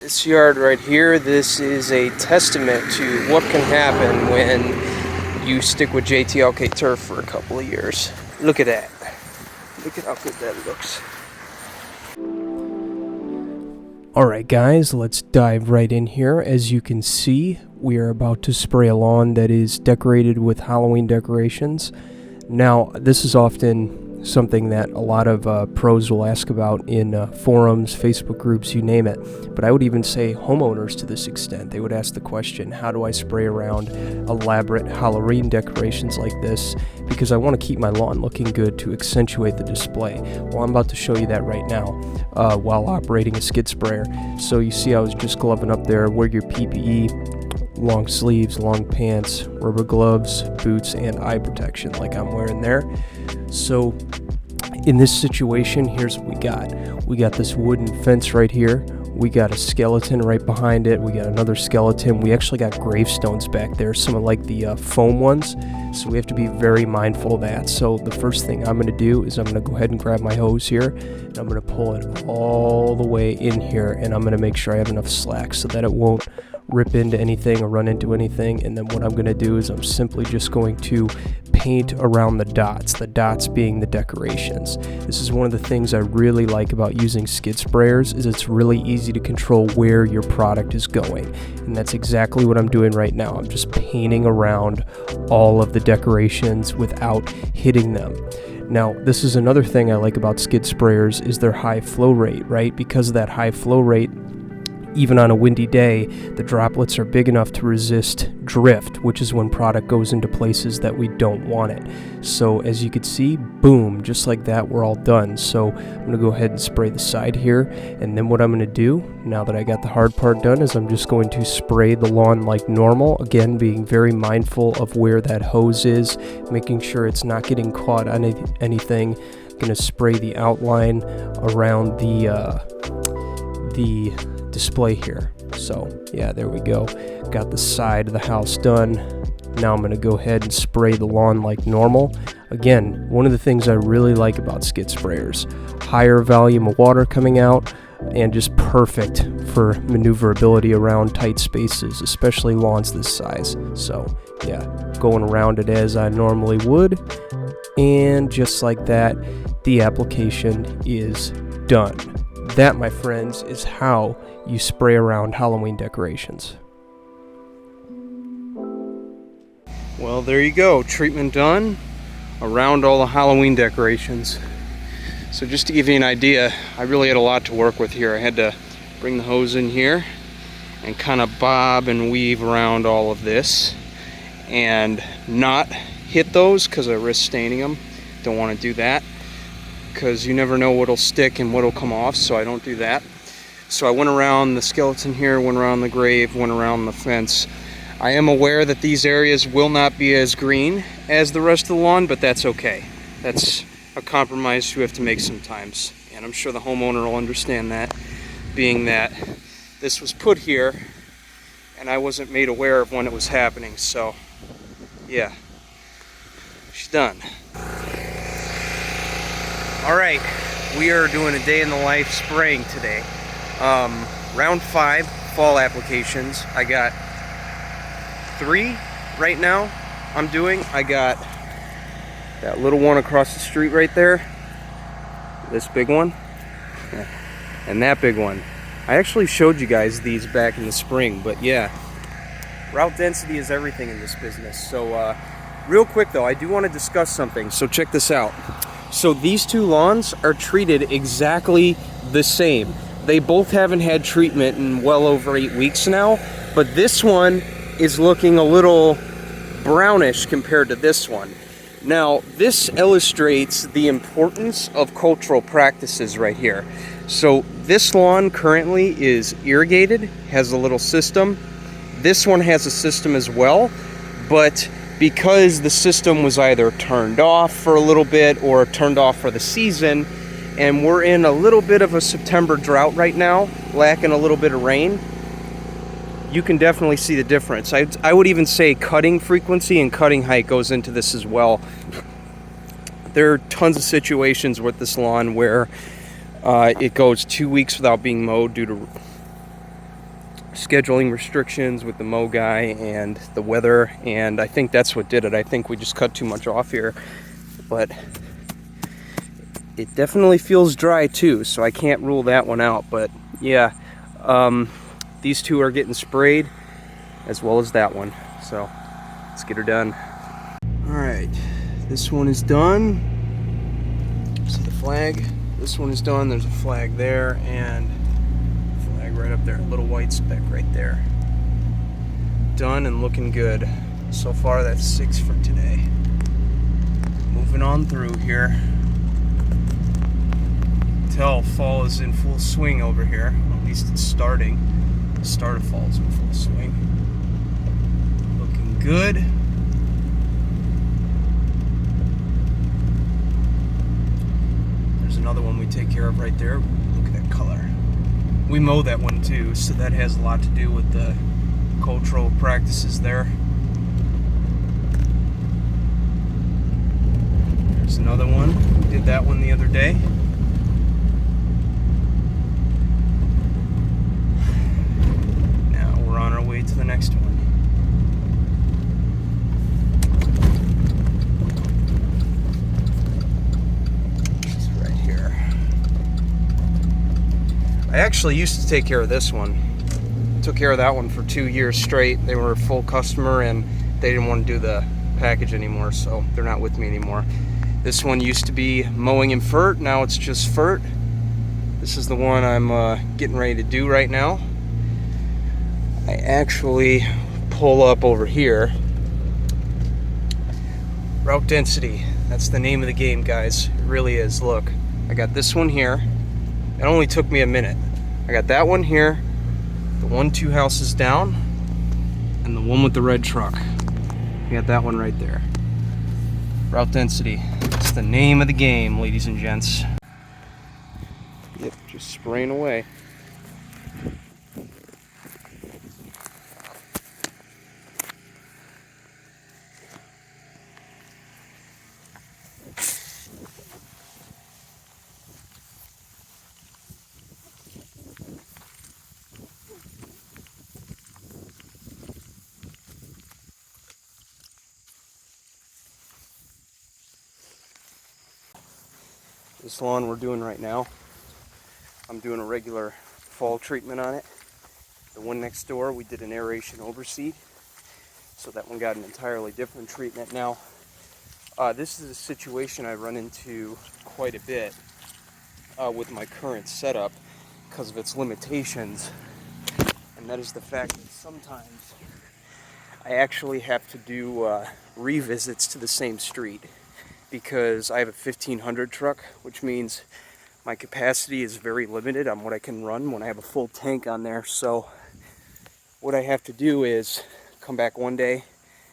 This yard right here, this is a testament to what can happen when you stick with JTLK turf for a couple of years. Look at that. Look at how good that looks. Alright guys, let's dive right in here. As you can see, we are about to spray a lawn that is decorated with Halloween decorations. Now, this is often something that a lot of pros will ask about in forums, Facebook groups, you name it. But I would even say homeowners to this extent. They would ask the question, how do I spray around elaborate Halloween decorations like this? Because I want to keep my lawn looking good to accentuate the display. Well, I'm about to show you that right now while operating a skid sprayer. So you see I was just gloving up there. Wear your PPE. Long sleeves, long pants, rubber gloves, boots, and eye protection like I'm wearing there. So in this situation, here's what we got. We got this wooden fence right here. We got a skeleton right behind it. We got another skeleton. We actually got gravestones back there, some of like the foam ones. So we have to be very mindful of that. So the first thing I'm going to do is I'm going to go ahead and grab my hose here, and I'm going to pull it all the way in here, and I'm going to make sure I have enough slack so that it won't rip into anything or run into anything. And then what I'm going to do is I'm simply just going to paint around the dots being the decorations. This is one of the things I really like about using skid sprayers, is it's really easy to control where your product is going, and that's exactly what I'm doing right now. I'm just painting around all of the decorations without hitting them. Now, this is another thing I like about skid sprayers, is their high flow rate, right? Because of that high flow rate, even on a windy day, the droplets are big enough to resist drift, which is when product goes into places that we don't want it. So as you can see, boom, just like that, we're all done. So I'm going to go ahead and spray the side here, and then what I'm going to do, now that I got the hard part done, is I'm just going to spray the lawn like normal. Again, being very mindful of where that hose is, making sure it's not getting caught on anything. I'm going to spray the outline around the display here. So yeah, there we go. Got the side of the house done. Now I'm going to go ahead and spray the lawn like normal. Again, one of the things I really like about skid sprayers, higher volume of water coming out, and just perfect for maneuverability around tight spaces, especially lawns this size. So yeah, going around it as I normally would, and just like that, the application is done. That, my friends, is how you spray around Halloween decorations. Well, there you go. Treatment done around all the Halloween decorations. So just to give you an idea, I really had a lot to work with here. I had to bring the hose in here and kind of bob and weave around all of this and not hit those because I risk staining them. Don't want to do that, because you never know what'll stick and what'll come off, so I don't do that. So I went around the skeleton here, went around the grave, went around the fence. I am aware that these areas will not be as green as the rest of the lawn, but that's okay. That's a compromise you have to make sometimes, and I'm sure the homeowner will understand that, being that this was put here and I wasn't made aware of when it was happening. So yeah, she's done. Alright, we are doing a day in the life spraying today. Round 5 fall applications. I got 3 right now I'm doing. I got that little one across the street right there, this big one, and that big one. I actually showed you guys these back in the spring, but yeah, route density is everything in this business. So real quick though, I do want to discuss something, so check this out. So these two lawns are treated exactly the same. They both haven't had treatment in well over 8 weeks now, but this one is looking a little brownish compared to this one. Now, this illustrates the importance of cultural practices right here. So this lawn currently is irrigated, has a little system. This one has a system as well, but because the system was either turned off for a little bit or turned off for the season, and we're in a little bit of a September drought right now, lacking a little bit of rain, you can definitely see the difference. I would even say cutting frequency and cutting height goes into this as well. There are tons of situations with this lawn where it goes 2 weeks without being mowed due to scheduling restrictions with the mow guy and the weather, and I think that's what did it. I think we just cut too much off here, but it definitely feels dry too, so I can't rule that one out. But yeah, these two are getting sprayed as well as that one, so let's get her done. All right, this one is done. See the flag? This one is done. There's a flag there and a flag right up there, a little white speck right there. Done and looking good. So far that's 6 for today. Moving on through here. Tell fall is in full swing over here. Well, at least it's starting. The start of fall is in full swing. Looking good. There's another one we take care of right there. Look at that color. We mow that one too, so that has a lot to do with the cultural practices there. There's another one. We did that one the other day. Now we're on our way to the next one. It's right here. I actually used to take care of this one. Took care of that one for 2 years straight. They were a full customer and they didn't want to do the package anymore, so they're not with me anymore. This one used to be mowing and fert, now it's just fert. This is the one I'm getting ready to do right now. I actually pull up over here. Route density, that's the name of the game, guys. It really is. Look, I got this one here. It only took me a minute. I got that one here, the 1-2 houses down, and the one with the red truck. You got that one right there. Route density. It's the name of the game, ladies and gents. Yep, just spraying away. This lawn we're doing right now, I'm doing a regular fall treatment on it. The one next door, we did an aeration overseed, so that one got an entirely different treatment. Now, this is a situation I run into quite a bit with my current setup because of its limitations, and that is the fact that sometimes I actually have to do revisits to the same street, because I have a 1500 truck, which means my capacity is very limited on what I can run when I have a full tank on there. So what I have to do is come back one day,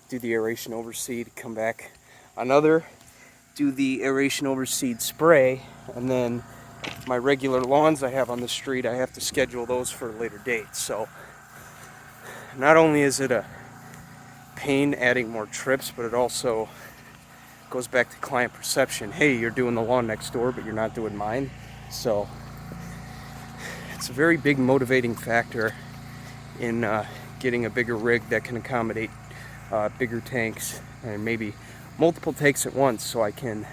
do the aeration overseed, come back another, do the aeration overseed spray, and then my regular lawns I have on the street, I have to schedule those for a later date. So not only is it a pain adding more trips, but it also goes back to client perception. Hey, you're doing the lawn next door, but you're not doing mine. So it's a very big motivating factor in getting a bigger rig that can accommodate bigger tanks and maybe multiple tanks at once, so I can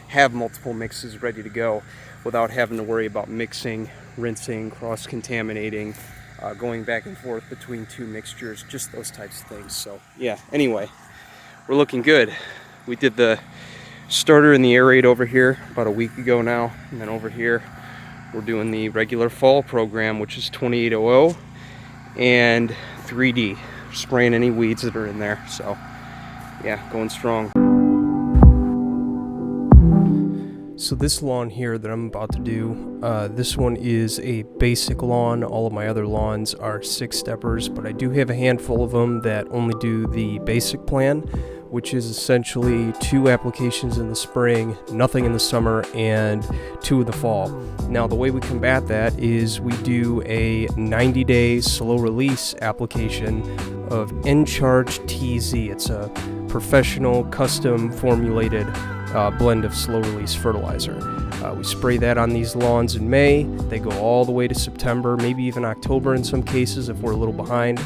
have multiple mixes ready to go without having to worry about mixing, rinsing, cross-contaminating, going back and forth between two mixtures, just those types of things. So yeah, anyway, we're looking good. We did the starter and the aerate over here about a week ago now, and then over here we're doing the regular fall program, which is 2800 and 3D, spraying any weeds that are in there. So yeah, going strong. So this lawn here that I'm about to do, this one is a basic lawn. All of my other lawns are 6-steppers, but I do have a handful of them that only do the basic plan, which is essentially 2 applications in the spring, nothing in the summer, and 2 in the fall. Now, the way we combat that is we do a 90-day slow release application of Encharge TZ. It's a professional, custom formulated blend of slow release fertilizer. We spray that on these lawns in May. They go all the way to September, maybe even October in some cases if we're a little behind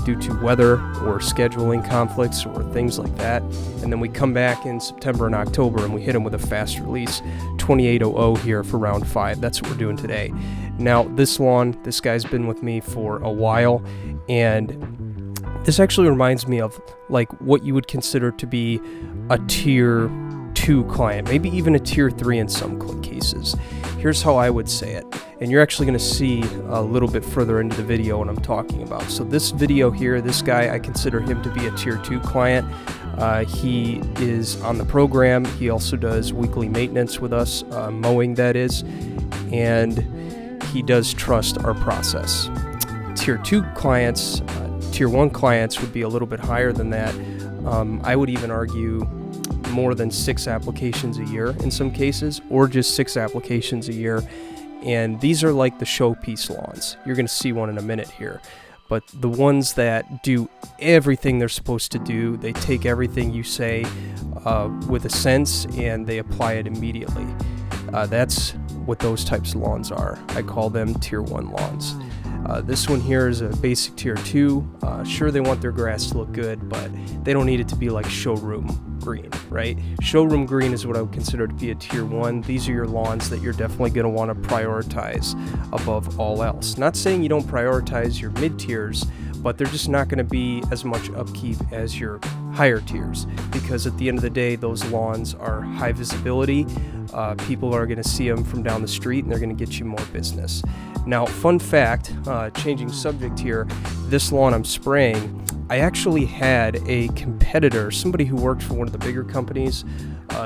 due to weather or scheduling conflicts or things like that. And then we come back in September and October and we hit them with a fast release 2800 here for round 5. That's what we're doing today. Now this lawn, this guy's been with me for a while, and this actually reminds me of like what you would consider to be a tier 2 client, maybe even a tier 3 in some cases. Here's how I would say it, and you're actually going to see a little bit further into the video what I'm talking about. So this video here, this guy, I consider him to be a tier 2 client. He is on the program. He also does weekly maintenance with us, mowing that is, and he does trust our process. Tier 2 clients, tier 1 clients would be a little bit higher than that. I would even argue more than 6 applications a year in some cases, or just 6 applications a year. And these are like the showpiece lawns. You're going to see one in a minute here. But the ones that do everything they're supposed to do, they take everything you say with a sense and they apply it immediately. That's what those types of lawns are. I call them tier 1 lawns. This one here is a basic tier 2. Sure, they want their grass to look good, but they don't need it to be like showroom green, right? Showroom green is what I would consider to be a tier 1. These are your lawns that you're definitely going to want to prioritize above all else. Not saying you don't prioritize your mid tiers, but they're just not going to be as much upkeep as your higher tiers, because at the end of the day, those lawns are high visibility. People are going to see them from down the street and they're going to get you more business. Now, fun fact, changing subject here, this lawn I'm spraying, I actually had a competitor, somebody who worked for one of the bigger companies,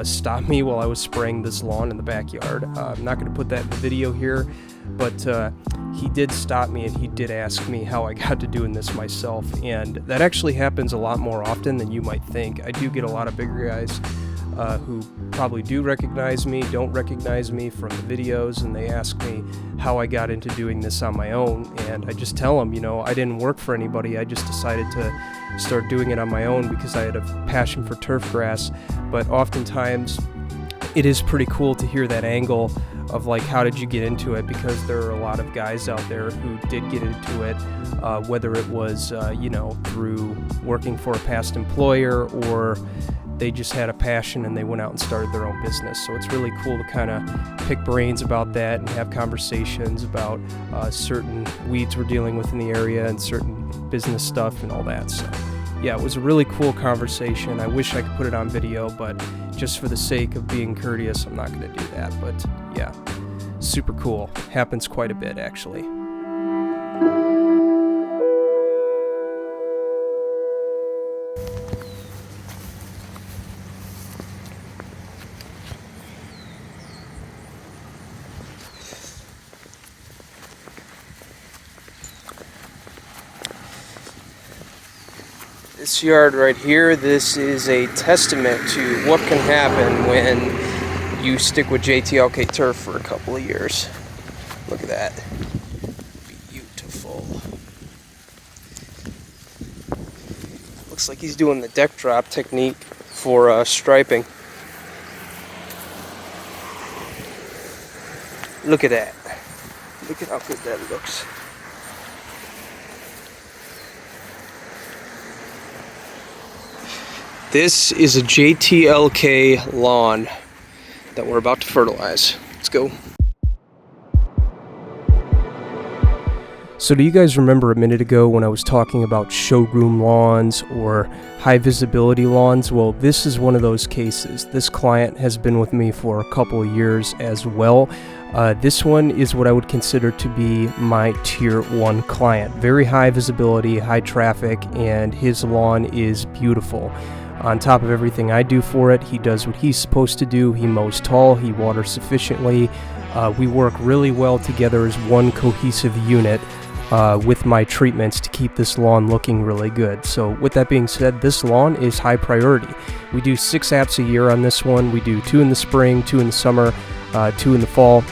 stop me while I was spraying this lawn in the backyard. I'm not going to put that in the video here, but he did stop me and he did ask me how I got to doing this myself, and that actually happens a lot more often than you might think. I do get a lot of bigger guys who probably do recognize me, don't recognize me from the videos, and they ask me how I got into doing this on my own, and I just tell them, you know, I didn't work for anybody. I just decided to start doing it on my own because I had a passion for turf grass. But oftentimes it is pretty cool to hear that angle of like, how did you get into it? Because there are a lot of guys out there who did get into it, whether it was you know, through working for a past employer, or they just had a passion and they went out and started their own business. So it's really cool to kind of pick brains about that and have conversations about certain weeds we're dealing with in the area and certain business stuff and all that. So yeah, it was a really cool conversation. I wish I could put it on video, but just for the sake of being courteous, I'm not going to do that. But yeah, super cool. Happens quite a bit, actually. This yard right here, this is a testament to what can happen when you stick with JTLK turf for a couple of years. Look at that. Beautiful. Looks like he's doing the deck drop technique for striping. Look at that. Look at how good that looks. This is a JTLK lawn that we're about to fertilize. Let's go. So do you guys remember a minute ago when I was talking about showroom lawns or high visibility lawns? Well, this is one of those cases. This client has been with me for a couple of years as well. This one is what I would consider to be my tier 1 client. Very high visibility, high traffic, and his lawn is beautiful. On top of everything I do for it, he does what he's supposed to do. He mows tall, he waters sufficiently. We work really well together as one cohesive unit with my treatments to keep this lawn looking really good. So with that being said, this lawn is high priority. We do 6 apps a year on this one. We do 2 in the spring, 2 in the summer, 2 in the fall.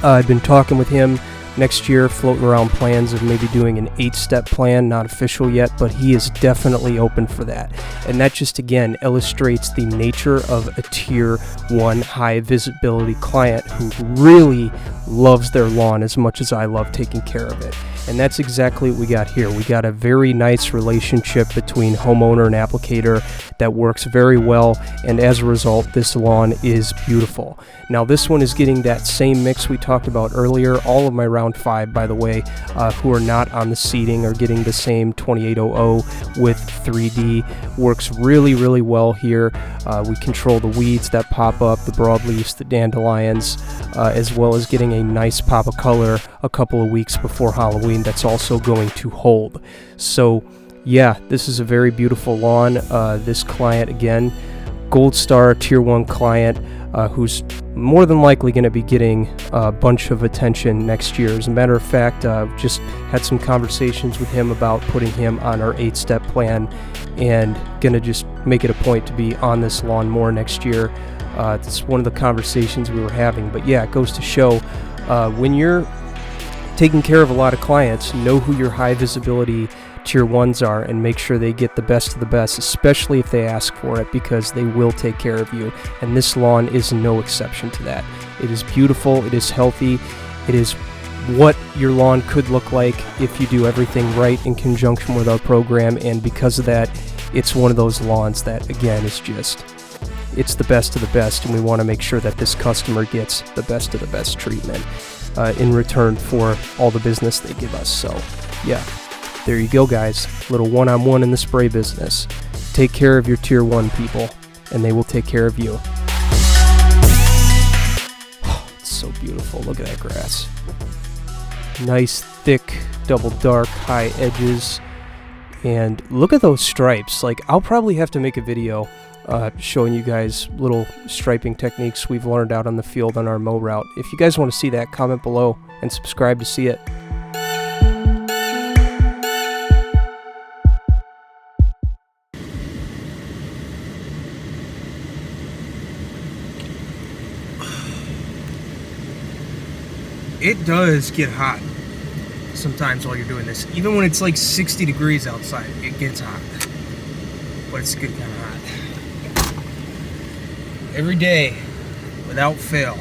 I've been talking with him next year floating around plans of maybe doing an 8-step plan, not official yet, but he is definitely open for that. And that just again illustrates the nature of a tier 1 high visibility client who really loves their lawn as much as I love taking care of it. And that's exactly what we got here. We got a very nice relationship between homeowner and applicator that works very well, and as a result, this lawn is beautiful. Now this one is getting that same mix we talked about earlier. All of my round 5, by the way, who are not on the seeding are getting the same 2800 with 3D. Works really, really well here. We control the weeds that pop up, the broadleafs, the dandelions, as well as getting a nice pop of color a couple of weeks before Halloween that's also going to hold. So yeah, this is a very beautiful lawn. This client, again, Gold Star Tier 1 client, who's more than likely going to be getting a bunch of attention next year. As a matter of fact, just had some conversations with him about putting him on our 8-step plan, and going to just make it a point to be on this lawn more next year. It's one of the conversations we were having. But yeah, it goes to show when you're taking care of a lot of clients, know who your high visibility tier 1s are and make sure they get the best of the best, especially if they ask for it, because they will take care of you. And this lawn is no exception to that. It is beautiful, it is healthy, it is what your lawn could look like if you do everything right in conjunction with our program. And because of that, it's one of those lawns that, again, is just, it's the best of the best, and we want to make sure that this customer gets the best of the best treatment in return for all the business they give us. So yeah, there you go, guys. Little one-on-one in the spray business. Take care of your tier 1 people, and they will take care of you. Oh, it's so beautiful. Look at that grass. Nice, thick, double dark, high edges. And look at those stripes. Like, I'll probably have to make a video showing you guys little striping techniques we've learned out on the field on our mow route. If you guys want to see that, comment below and subscribe to see it. It does get hot sometimes while you're doing this. Even when it's like 60 degrees outside, it gets hot. But it's good kind of hot. Every day, without fail.